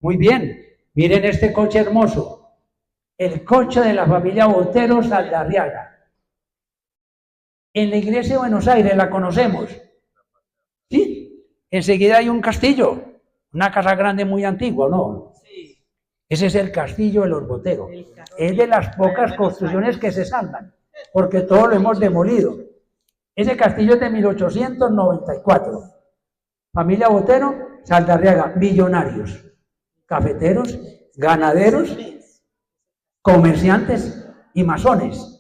Muy bien, miren este coche hermoso, el coche de la familia Botero Saldarriaga. En la iglesia de Buenos Aires la conocemos, ¿sí? Enseguida hay un castillo, una casa grande muy antigua, ¿no? Sí. Ese es el castillo de los Botero. Es de las pocas construcciones que se salvan, porque todo lo hemos demolido. Ese castillo es de 1894. Familia Botero Saldarriaga, millonarios, cafeteros, ganaderos, comerciantes y masones.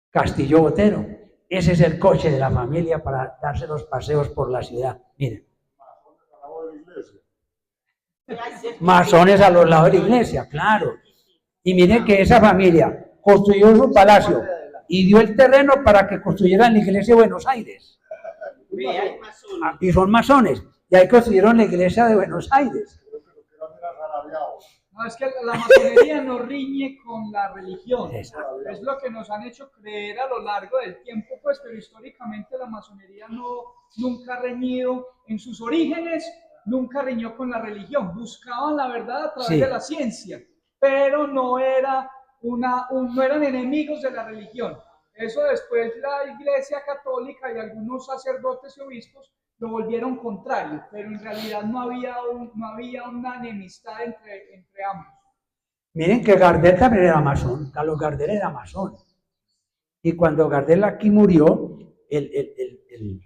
Castillo Botero. Ese es el coche de la familia para darse los paseos por la ciudad. Miren. Masones a los lados de la iglesia, claro. Y miren que esa familia construyó su palacio y dio el terreno para que construyeran la iglesia de Buenos Aires. Y son masones. Y ahí construyeron la iglesia de Buenos Aires. No, es que la masonería no riñe con la religión. Exacto. Es lo que nos han hecho creer a lo largo del tiempo, pues, pero históricamente la masonería nunca ha reñido en sus orígenes, nunca riñó con la religión. Buscaban la verdad a través de la ciencia, pero no eran enemigos de la religión. Eso después la Iglesia Católica y algunos sacerdotes y obispos lo volvieron contrario, pero en realidad no había una enemistad entre ambos. Miren que Gardel también era masón, Carlos Gardel era masón. Y cuando Gardel aquí murió, el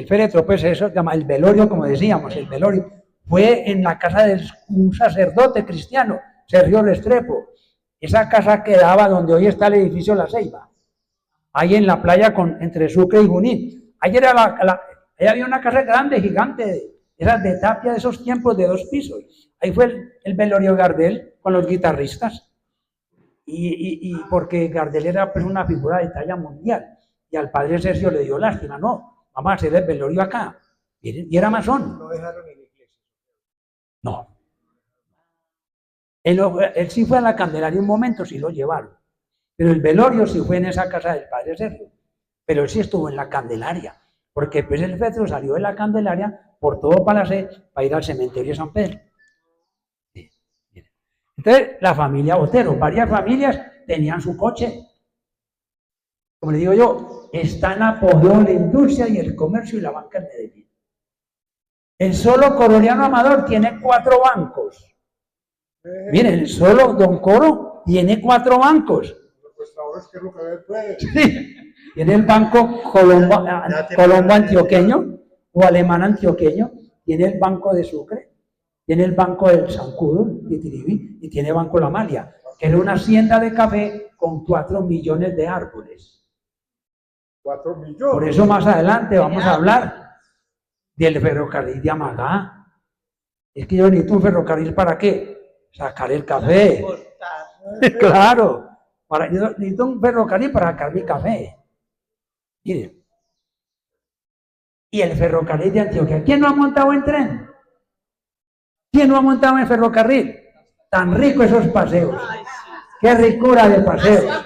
féretro, pues eso se llama el velorio, como decíamos, el velorio, fue en la casa de un sacerdote cristiano, Sergio Restrepo. Esa casa quedaba donde hoy está el edificio La Ceiba, ahí en la playa entre Sucre y Junín. Ahí había una casa grande, gigante, esas de tapia de esos tiempos de 2 pisos. Ahí fue el velorio Gardel con los guitarristas. Y porque Gardel era pues una figura de talla mundial. Y al padre Sergio le dio lástima, no, vamos a hacer el velorio acá. Y era masón. ¿No dejaron en la iglesia? No. Él sí fue a la Candelaria un momento, sí lo llevaron. Pero el velorio sí fue en esa casa del padre Sergio. Pero él sí estuvo en la Candelaria, porque pues el féretro salió de la Candelaria por todo Palacé para ir al cementerio de San Pedro. Entonces, la familia Botero, varias familias tenían su coche. Como le digo yo, está en apogeo la industria y el comercio y la banca en Medellín. El solo Coroliano Amador tiene 4 bancos. Miren, el solo Don Coro tiene 4 bancos. Pues ahora es que lo que ver puede. Sí. Tiene el banco Colombo antioqueño o alemán antioqueño, tiene el banco de Sucre, tiene el banco del Zancudo, de Tiribí, y tiene Banco La Malia, que era una hacienda de café con 4 millones de árboles. 4 millones. Por eso más adelante vamos a hablar del ferrocarril de Amagá. Es que yo necesito un ferrocarril ¿para qué? Sacar el café. Claro, yo necesito un ferrocarril para sacar mi café. Miren. Y el ferrocarril de Antioquia. ¿Quién no ha montado en tren? ¿Quién no ha montado en ferrocarril? Tan rico esos paseos. Qué ricura de paseos.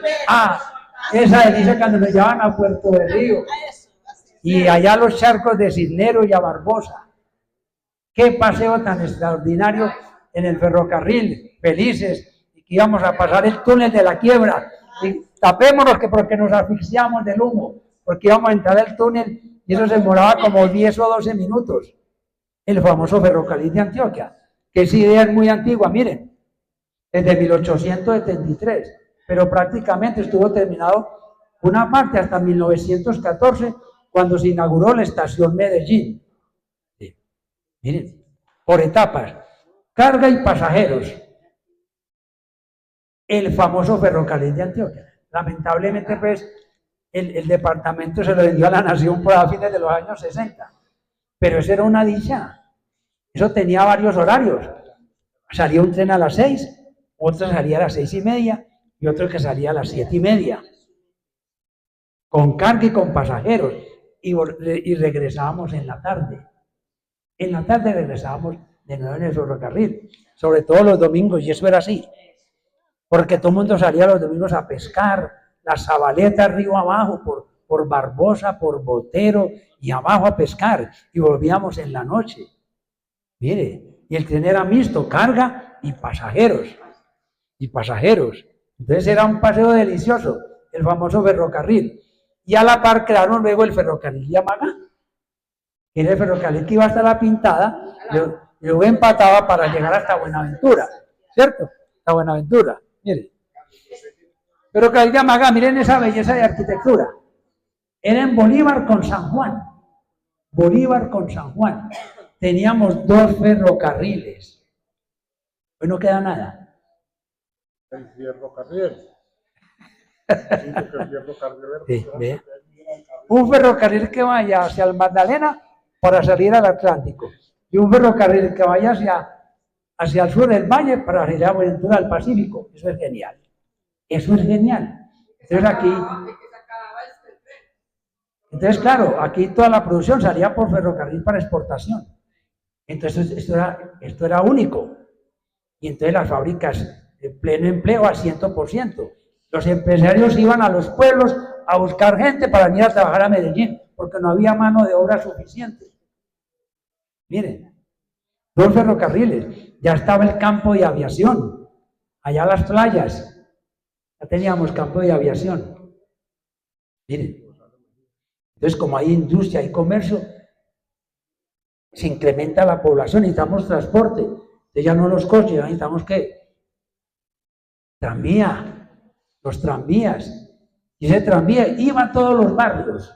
Esa delicia cuando nos llevan a Puerto de Río. Y allá los charcos de Cisneros y a Barbosa. Qué paseo tan extraordinario en el ferrocarril. Felices. Y que íbamos a pasar el túnel de la Quiebra. Y tapémonos porque nos asfixiamos del humo. Porque íbamos a entrar al túnel y eso se demoraba como 10 o 12 minutos. El famoso ferrocarril de Antioquia, que esa idea es muy antigua, miren, desde 1873, pero prácticamente estuvo terminado una parte hasta 1914, cuando se inauguró la estación Medellín. Sí. Miren, por etapas, carga y pasajeros, el famoso ferrocarril de Antioquia. Lamentablemente, pues, el departamento se lo vendió a la nación por a fines de los años 60. Pero eso era una dicha. Eso tenía varios horarios. Salía un tren a las 6, otro salía a las 6:30 y otro que salía a las 7:30. Con carga y con pasajeros. Y regresábamos en la tarde. En la tarde regresábamos de nuevo en el ferrocarril. Sobre todo los domingos, y eso era así. Porque todo el mundo salía los domingos a pescar, la Zabaleta río abajo, por Barbosa, por Botero, y abajo a pescar, y volvíamos en la noche. Mire, y el tren era mixto, carga y pasajeros. Y pasajeros. Entonces era un paseo delicioso, el famoso ferrocarril. Y a la par crearon luego el ferrocarril Yamaga, que era el ferrocarril que iba hasta La Pintada, y luego empataba para llegar hasta Buenaventura, ¿cierto? Hasta Buenaventura, mire. Ferrocarril Yamaga, miren esa belleza de arquitectura. Era en Bolívar con San Juan. Bolívar con San Juan. Teníamos 2 ferrocarriles. Hoy no queda nada. El ferrocarril. Sí, porque el ferrocarril. Sí, ve. Un ferrocarril que vaya hacia el Magdalena para salir al Atlántico. Y un ferrocarril que vaya hacia el sur del valle para salir a Buenaventura al Pacífico. Eso es genial. Eso es genial. Entonces aquí... Entonces, claro, aquí toda la producción salía por ferrocarril para exportación. Entonces, esto era único. Y entonces las fábricas en pleno empleo al 100%. Los empresarios iban a los pueblos a buscar gente para venir a trabajar a Medellín, porque no había mano de obra suficiente. Miren, 2 ferrocarriles. Ya estaba el campo de aviación. Allá las playas. Ya teníamos campo de aviación. Miren. Entonces, como hay industria y comercio, se incrementa la población, necesitamos transporte. Entonces ya no los coches, necesitamos ¿qué? Tranvía, los tranvías. Y ese tranvía iba a todos los barrios.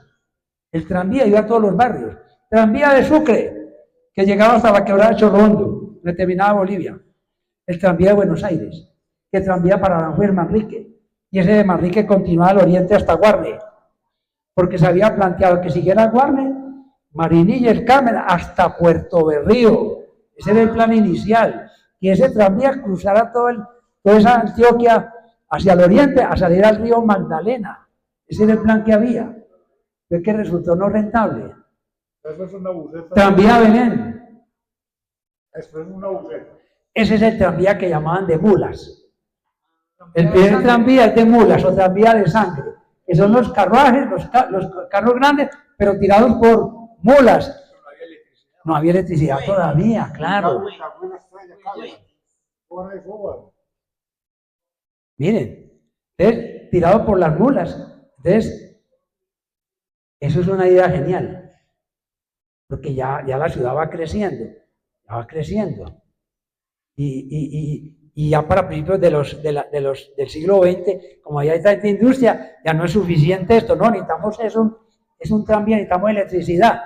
El tranvía iba a todos los barrios. Tranvía de Sucre, que llegaba hasta la quebrada de Chorro Hondo, donde terminaba Bolivia. El tranvía de Buenos Aires, que tranvía para Aranjuez, Manrique. Y ese de Manrique continuaba al oriente hasta Guarne, porque se había planteado que siguiera Guarne, Marinilla, El Carmen, hasta Puerto Berrío. Ese era el plan inicial. Y ese tranvía cruzara toda esa Antioquia hacia el oriente, a salir al río Magdalena. Ese era el plan que había. Fue que resultó no rentable. Eso es una buceta. Tranvía Belén. Eso es una buceta. Ese es el tranvía que llamaban de mulas. El primer tranvía es de mulas o tranvía de sangre, que son los carruajes, los carros grandes, pero tirados por mulas. No había electricidad todavía, claro. Miren, entonces, tirado por las mulas. Entonces, eso es una idea genial, porque ya la ciudad va creciendo, y ya para principios del siglo XX, como ya hay tanta industria, ya no es suficiente esto, no, necesitamos es un tranvía, necesitamos electricidad.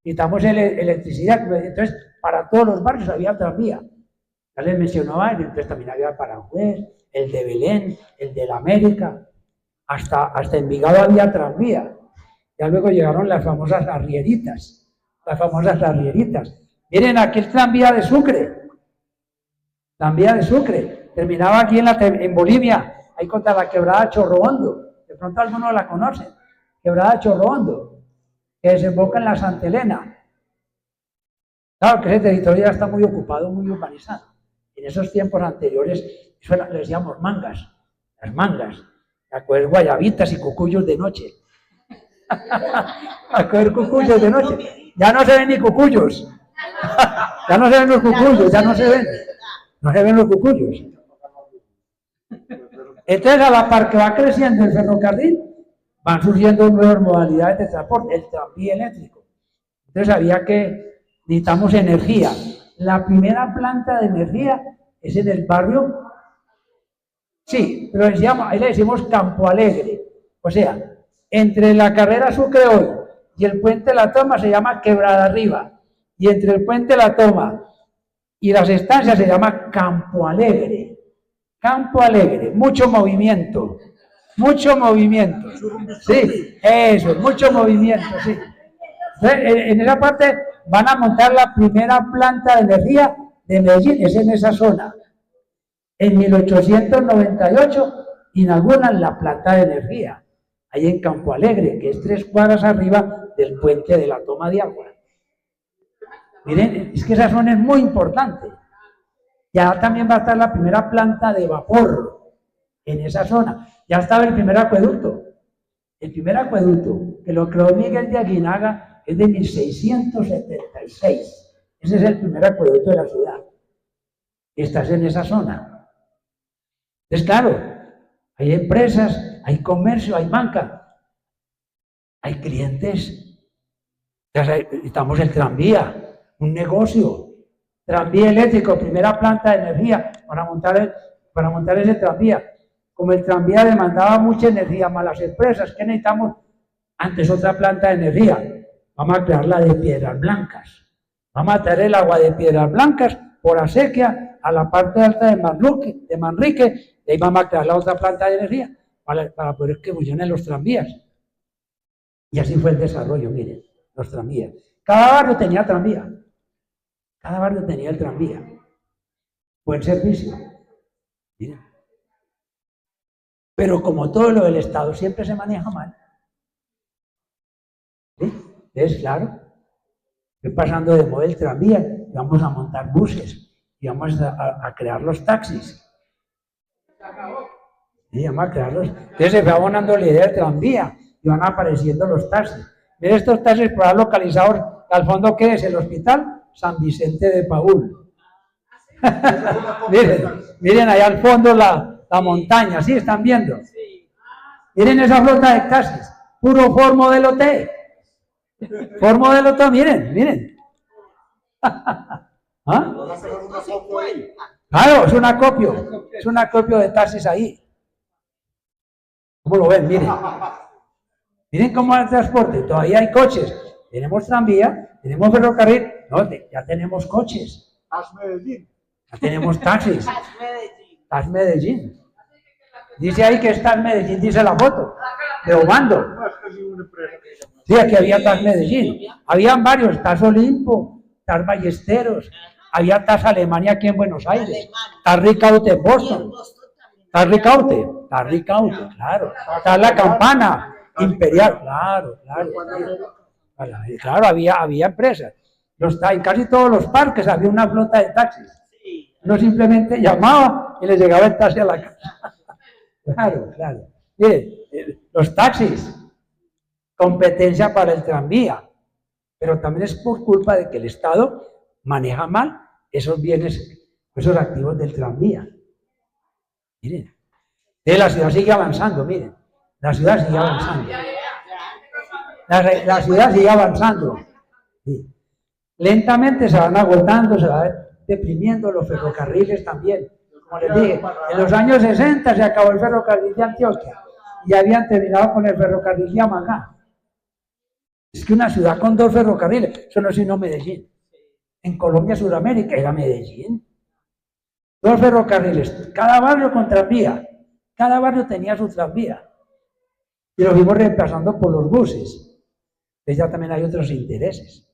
Entonces, para todos los barrios había tranvía. Ya les mencionaba, entonces también había para Aranjuez, el de Belén, el de la América, hasta Envigado había tranvía. Ya luego llegaron las famosas arrieritas. Miren aquí el tranvía de Sucre. Terminaba aquí en Bolivia, ahí contra la quebrada Chorro Hondo. De pronto algunos la conocen. Quebrada Chorro Hondo, que desemboca en la Santa Elena. Claro que ese territorio ya está muy ocupado, muy urbanizado. En esos tiempos anteriores, eso le decíamos mangas, las mangas, a coger guayabitas y cucuyos de noche. A coger cucuyos de noche. Ya no se ven ni cucuyos. Ya no se ven los cucuyos, ya no se ven. No se ven los cucuyos. Entonces, a la par que va creciendo el ferrocarril, van surgiendo nuevas modalidades de transporte, el tranvía eléctrico. Entonces, necesitamos energía. La primera planta de energía es en el barrio, sí, pero ahí le decimos Campo Alegre. O sea, entre la carrera Sucre hoy y el puente La Toma se llama Quebrada Arriba. Y entre el puente La Toma y las estancias se llama Campo Alegre. Campo Alegre, mucho movimiento. Sí, eso, mucho movimiento, sí. En esa parte van a montar la primera planta de energía de Medellín, es en esa zona. En 1898 inauguran la planta de energía, ahí en Campo Alegre, que es 3 cuadras arriba del puente de La Toma de Agua. Miren, es que esa zona es muy importante. Ya también va a estar la primera planta de vapor en esa zona. Ya estaba el primer acueducto. El primer acueducto, que lo creó Miguel de Aguinaga, es de 1676. Ese es el primer acueducto de la ciudad. Estás en esa zona. Entonces, claro, hay empresas, hay comercio, hay banca, hay clientes. Necesitamos el tranvía, un negocio, tranvía eléctrico, primera planta de energía para montar ese tranvía. Como el tranvía demandaba mucha energía más las empresas, ¿qué necesitamos? Antes otra planta de energía. Vamos a crear la de Piedras Blancas. Vamos a traer el agua de Piedras Blancas por acequia a la parte alta de Manrique, y ahí vamos a crear la otra planta de energía para poder que funcionen los tranvías. Y así fue el desarrollo, miren, los tranvías. Cada barrio tenía tranvía. Cada barrio tenía el tranvía. Buen servicio. Miren. Pero como todo lo del Estado siempre se maneja mal. ¿Sí? Entonces, claro, estoy pasando de moda el tranvía, y vamos a montar buses, y vamos a crear los taxis. Y vamos a crearlos. Entonces se fue abonando la idea del tranvía, y van apareciendo los taxis. Miren estos taxis por ahí localizados, al fondo, ¿qué es? El hospital San Vicente de Paúl. miren allá al fondo la montaña, ¿sí? ¿Están viendo? Miren esa flota de taxis, puro Ford Modelo T. Ford Modelo T, miren. ¿Ah? Claro, es un acopio de taxis ahí. ¿Cómo lo ven? Miren cómo es el transporte, todavía hay coches. Tenemos tranvía, tenemos ferrocarril, no, ya tenemos coches. Ya tenemos taxis. TAS Medellín. Dice ahí que es TAS Medellín, dice la foto, de Obando. Sí, aquí había TAS Medellín. Habían varios, TAS Olimpo, TAS Ballesteros, había TAS Alemania aquí en Buenos Aires, TAS Ricaute en Boston, TAS Ricaute, claro, TAS La Campana, Imperial, claro, había empresas. En casi todos los parques había una flota de taxis. Uno simplemente llamaba y le llegaba el taxi a la casa. Claro. Mire, los taxis, competencia para el tranvía, pero también es por culpa de que el Estado maneja mal esos bienes, esos activos del tranvía. Miren, la ciudad sigue avanzando, miren, la ciudad sigue avanzando. La ciudad sigue avanzando. Sí. Lentamente se van agotando, se va deprimiendo los ferrocarriles también. Como les dije, en los años 60 se acabó el ferrocarril de Antioquia y habían terminado con el ferrocarril de Amagá. Es que una ciudad con 2 ferrocarriles, eso no es sino Medellín. En Colombia, Sudamérica, era Medellín. 2 ferrocarriles, cada barrio con tranvía, cada barrio tenía su tranvía. Y lo fuimos reemplazando por los buses. Entonces ya también hay otros intereses.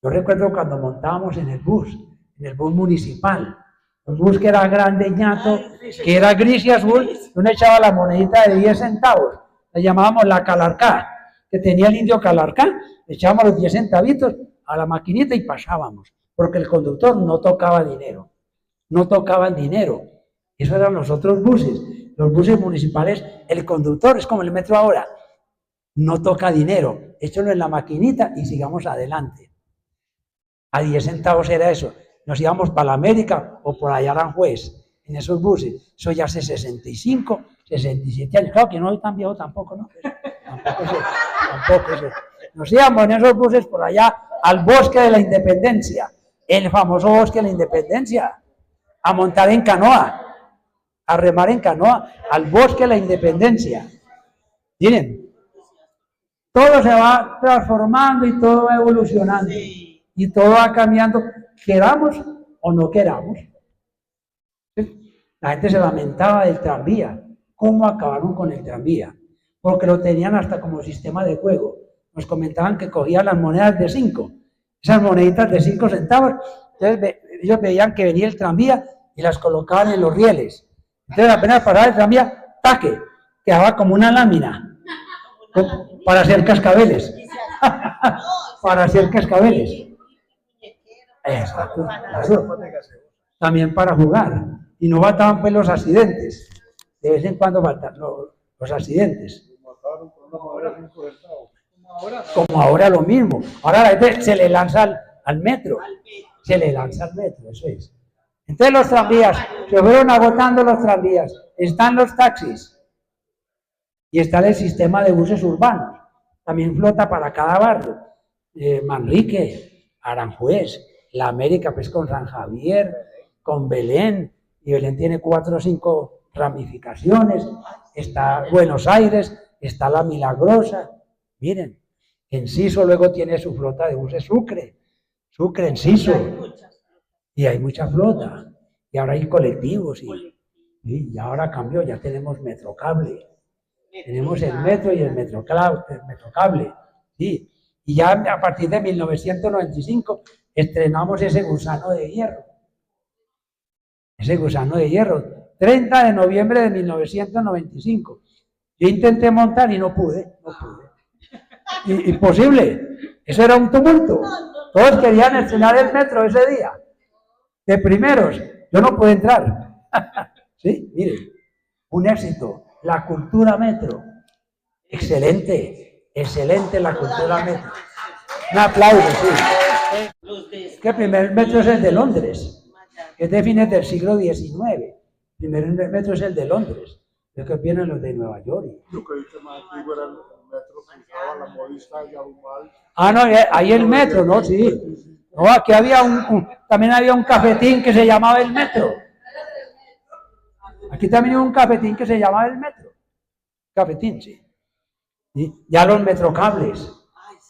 Yo recuerdo cuando montábamos en el bus municipal, un bus que era grande, ñato, que era gris y azul, uno echaba la monedita de 10 centavos, la llamábamos la calarcá, que tenía el indio calarcá, le echábamos los 10 centavitos a la maquinita y pasábamos, porque el conductor no tocaba dinero, Eso eran los otros buses municipales, el conductor es como el metro ahora, no toca dinero, échalo en la maquinita y sigamos adelante. A 10 centavos era eso. Nos íbamos para la América o por allá Aranjuez, en esos buses. Eso ya hace 65, 67 años. Claro que no soy tan viejo tampoco, ¿no? Tampoco eso. Nos íbamos en esos buses por allá al Bosque de la Independencia, el famoso Bosque de la Independencia, a montar en canoa, a remar en canoa, al Bosque de la Independencia. Miren, todo se va transformando y todo va evolucionando. Y todo va cambiando, queramos o no queramos. La gente se lamentaba del tranvía. ¿Cómo acabaron con el tranvía? Porque lo tenían hasta como sistema de juego. Nos comentaban que cogían las monedas de 5, esas moneditas de 5 centavos. Entonces ellos veían que venía el tranvía y las colocaban en los rieles. Entonces apenas pasaba el tranvía, ¡taque! Quedaba como una lámina para hacer cascabeles. Para hacer cascabeles. Exacto. También para jugar. Y no faltaban pues los accidentes. De vez en cuando faltan los accidentes. Como ahora lo mismo. Ahora la gente se le lanza al metro. Se le lanza al metro, eso es. Entonces los tranvías, se fueron agotando los tranvías. Están los taxis y está el sistema de buses urbanos. También flota para cada barrio. Manrique, Aranjuez, La América, pues con San Javier, con Belén, y Belén tiene 4 o 5 ramificaciones. Está Buenos Aires, está La Milagrosa. Miren, Enciso luego tiene su flota de buses Sucre, Enciso. Y hay mucha flota, y ahora hay colectivos, y ahora cambió, ya tenemos Metrocable, tenemos el metro y el Metrocable, ¿sí? Y ya a partir de 1995 estrenamos ese gusano de hierro, 30 de noviembre de 1995. Yo intenté montar y no pude. Imposible, eso era un tumulto, todos querían estrenar el metro ese día. De primeros, yo no puedo entrar. ¿Sí? Miren, un éxito. La cultura metro. Excelente la cultura metro. Un aplauso, sí. Que el primer metro es el de Londres, que es de fines del siglo XIX. El primer metro es el de Londres. Yo que vienen los de Nueva York. Lo que dice más antiguo era el metro que usaba la modista y Ahumal. Ah, no, ahí el metro, ¿no? Sí. No, aquí había también había un cafetín que se llamaba el metro. Aquí también había un cafetín que se llamaba el metro. Cafetín, sí. ¿Sí? Ya los metrocables,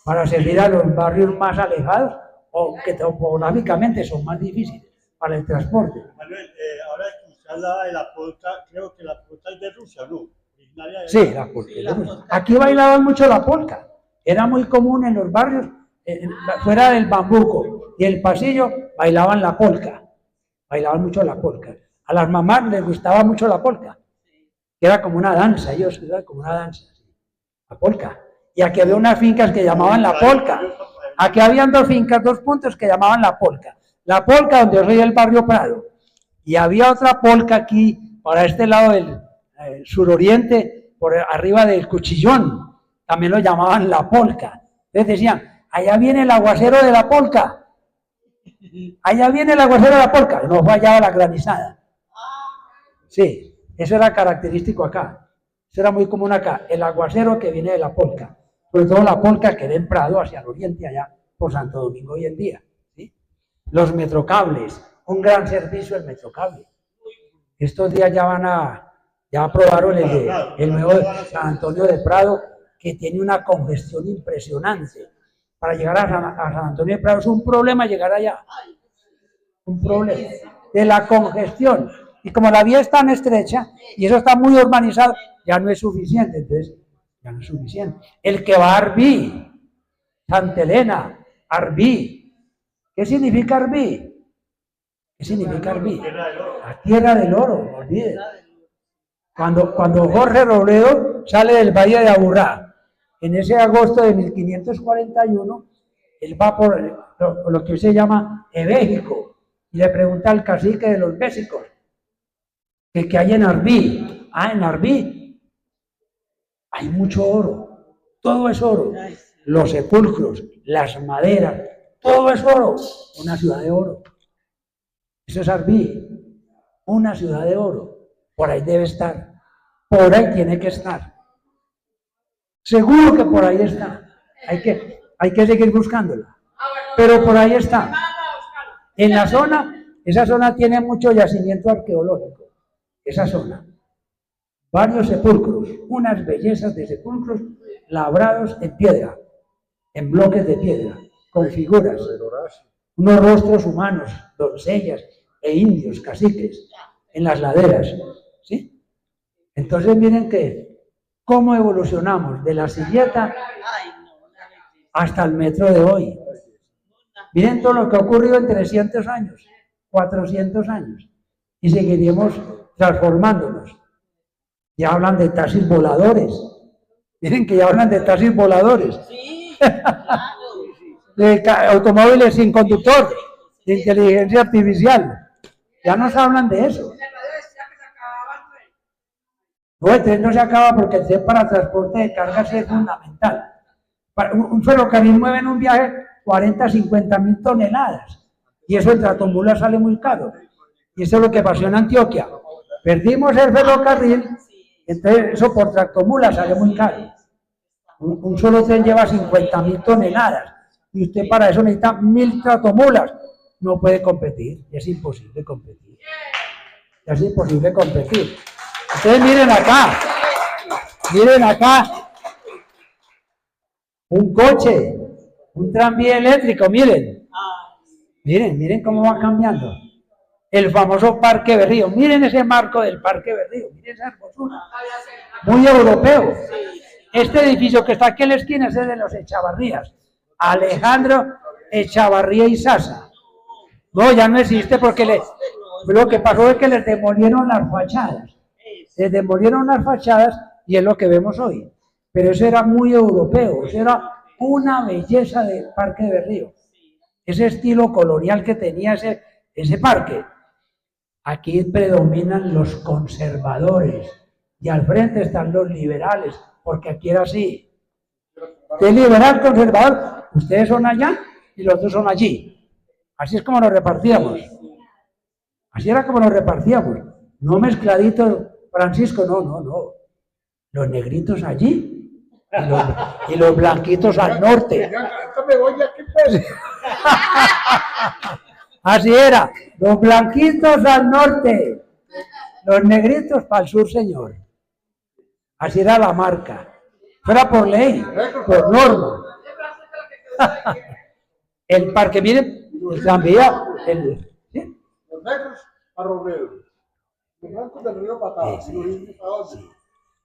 para servir a los barrios más alejados o que topográficamente son más difíciles para el transporte. Manuel, ahora que usted hablaba de la polka, creo que la polka es de Rusia, ¿no? Sí, la polka. Aquí bailaban mucho la polka. Era muy común en los barrios. Fuera del Bambuco y el Pasillo bailaban la polka, bailaban mucho la polka. A las mamás les gustaba mucho la polka, que era como una danza, era como una danza, la polka. Y aquí había unas fincas que llamaban la polka. Aquí habían 2 fincas, 2 puntos que llamaban la polka. La polka donde yo soy el barrio Prado. Y había otra polka aquí, para este lado del suroriente, por arriba del Cuchillón. También lo llamaban la polka. Entonces decían, allá viene el aguacero de la polka. Allá viene el aguacero de la polka. No fallaba la granizada. Sí, eso era característico acá. Eso era muy común acá. El aguacero que viene de la polka. Sobre todo la polka que era en Prado hacia el oriente, allá por Santo Domingo hoy en día. ¿Sí? Los metrocables. Un gran servicio el metrocable. Estos días ya aprobaron el nuevo San Antonio de Prado, que tiene una congestión impresionante. Para llegar a San Antonio de Prado es un problema llegar allá. Un problema. De la congestión. Y como la vía es tan estrecha, y eso está muy urbanizado, ya no es suficiente. Entonces, ya no es suficiente. El que va a Arbí, Santa Elena, Arbí. ¿Qué significa Arbí? ¿Qué significa Arbí? La tierra del oro, no olvides. Cuando Jorge Robledo sale del Valle de Aburrá, en ese agosto de 1541, él va por lo que se llama Ebéjico y le pregunta al cacique de los bésicos que hay en Arbí. Ah, en Arbí hay mucho oro, todo es oro. Los sepulcros, las maderas, todo es oro. Una ciudad de oro. Eso es Arbí, una ciudad de oro. Por ahí debe estar, por ahí tiene que estar. Seguro que por ahí está. Hay que seguir buscándola. Pero por ahí está. En la zona, esa zona tiene mucho yacimiento arqueológico. Esa zona. Varios sepulcros, unas bellezas de sepulcros labrados en piedra, en bloques de piedra, con figuras, unos rostros humanos, doncellas e indios, caciques, en las laderas. ¿Sí? Entonces miren que cómo evolucionamos de la silleta hasta el metro de hoy. Miren todo lo que ha ocurrido en 300 años, 400 años, y seguiremos transformándonos. Ya hablan de taxis voladores. Miren que ya hablan de taxis voladores. De automóviles sin conductor, de inteligencia artificial. Ya nos hablan de eso. No, el tren no se acaba porque el tren para transporte de cargas es fundamental. Un ferrocarril mueve en un viaje 40, 50.000 toneladas. Y eso el tractomula sale muy caro. Y eso es lo que pasó en Antioquia. Perdimos el ferrocarril, entonces eso por tractomula sale muy caro. Un solo tren lleva 50.000 toneladas. Y usted para eso necesita 1.000 tractomulas. No puede competir, es imposible competir. Es imposible competir. Ustedes miren acá, un coche, un tranvía eléctrico, miren cómo va cambiando. El famoso Parque Berrío, miren ese marco del Parque Berrío, miren esa hermosura, muy europeo. Este edificio que está aquí en la esquina es el de los Echavarrías, Alejandro Echavarría y Sasa. No, ya no existe porque lo que pasó es que les demolieron las fachadas. Les demolieron las fachadas y es lo que vemos hoy. Pero eso era muy europeo, eso era una belleza del Parque de Berrío. Ese estilo colonial que tenía ese parque. Aquí predominan los conservadores y al frente están los liberales, porque aquí era así. De liberal, conservador, ustedes son allá y los otros son allí. Así es como nos repartíamos. Así era como nos repartíamos. No mezcladitos, Francisco, no. Los negritos allí y los blanquitos al norte. Así era, los blanquitos al norte, los negritos para el sur, señor. Así era la marca. Fuera por ley, por norma. El parque, miren, el tranvía, ¿sí? Los negros a Robledo, los blancos del río Patada, Sí. y los indios a dónde.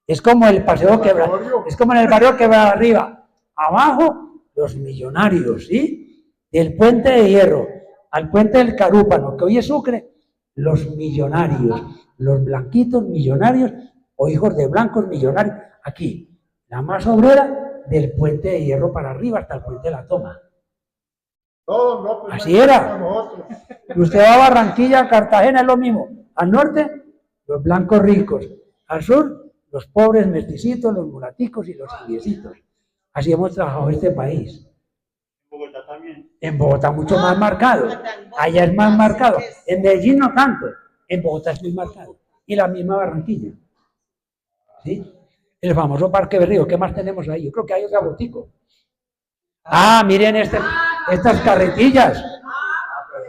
Es como el paseo Quebrada, es como en el barrio Quebrada arriba. Abajo, los millonarios, ¿sí? Del puente de Hierro al puente del Carúpano, que hoy es Sucre, los millonarios, los blanquitos millonarios o hijos de blancos millonarios. Aquí, la más obrera del puente de Hierro para arriba hasta el puente de la Toma. No, pues Así era. nosotros. Usted va a Barranquilla, Cartagena, es lo mismo. Al norte, los blancos ricos. Al sur, los pobres mesticitos, los mulaticos y los indiecitos. Así hemos trabajado este país. Bogotá también. En Bogotá mucho más marcado. Allá es más marcado. En Medellín no tanto. En Bogotá es muy marcado. Y la misma Barranquilla. ¿Sí? El famoso Parque Berrío. ¿Qué más tenemos ahí? Yo creo que hay otra botico. Ah, miren estas carretillas.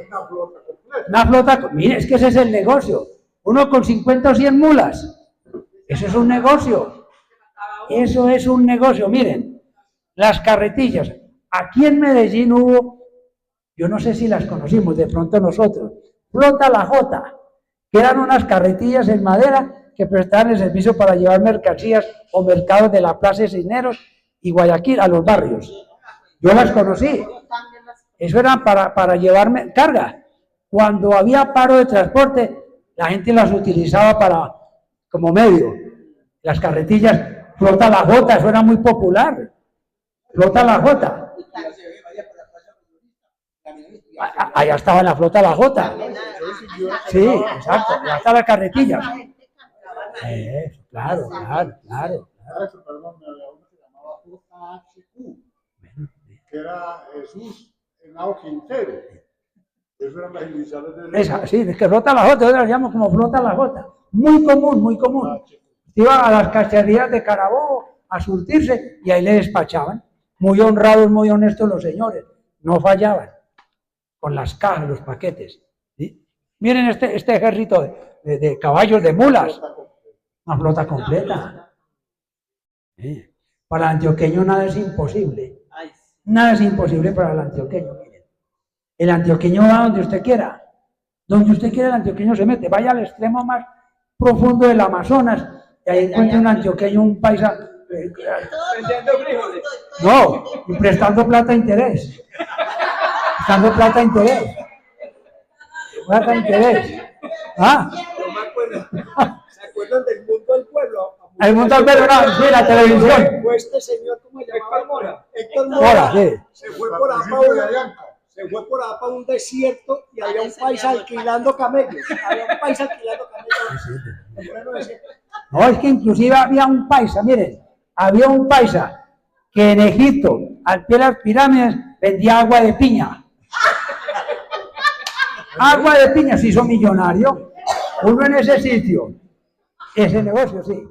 Una flota completa. Una flota, mire, es que ese es el negocio. Uno con 50 o 100 mulas. Eso es un negocio. Eso es un negocio. Miren, las carretillas. Aquí en Medellín hubo, yo no sé si las conocimos, de pronto nosotros, Flota La Jota, que eran unas carretillas en madera que prestaban el servicio para llevar mercancías o mercados de la Plaza de Cisneros y Guayaquil a los barrios. Yo las conocí. Eso era para llevarme carga. Cuando había paro de transporte, la gente las utilizaba como medio. Las carretillas, Flota La Jota, eso era muy popular. Flota La Jota. Allá estaba la Flota La Jota. Sí, exacto. Allá están las carretillas. Claro. Eso, perdón, me había uno que llamaba JHQ, que era Jesús Henao Quintero. Eso eran las iniciales de Esa, sí, es que Flota La Jota, yo la llamo como Flota La Jota. Muy común, muy común. Iba a las cacherías de Carabobo a surtirse y ahí le despachaban. Muy honrados, muy honestos los señores. No fallaban con las cajas, los paquetes. ¿Sí? Miren este ejército de caballos, de mulas. Una flota completa. ¿Sí? Para el antioqueño nada es imposible. Nada es imposible para el antioqueño. Miren. El antioqueño va donde usted quiera. Donde usted quiera el antioqueño se mete. Vaya al extremo más profundo del Amazonas y ahí encuentra un antioqueño, un paisa. Vendiendo frijoles. No, y prestando plata a interés. Prestando plata a interés. Plata a interés. ¿Ah? No me acuerdo. ¿Se acuerdan del mundo del pueblo? El mundo al verlo, no, sí, la televisión. Fue este señor, ¿cómo se llamaba? Héctor Mora. Héctor Mora. Ahora, sí. Se fue por allá para un desierto y había un paisa alquilando camellos. Había un paisa alquilando camellos. No, es que inclusive había un paisa, miren, había un paisa que en Egipto, al pie de las pirámides, vendía agua de piña. Agua de piña, se hizo millonario. Uno en ese sitio. Ese negocio, sí.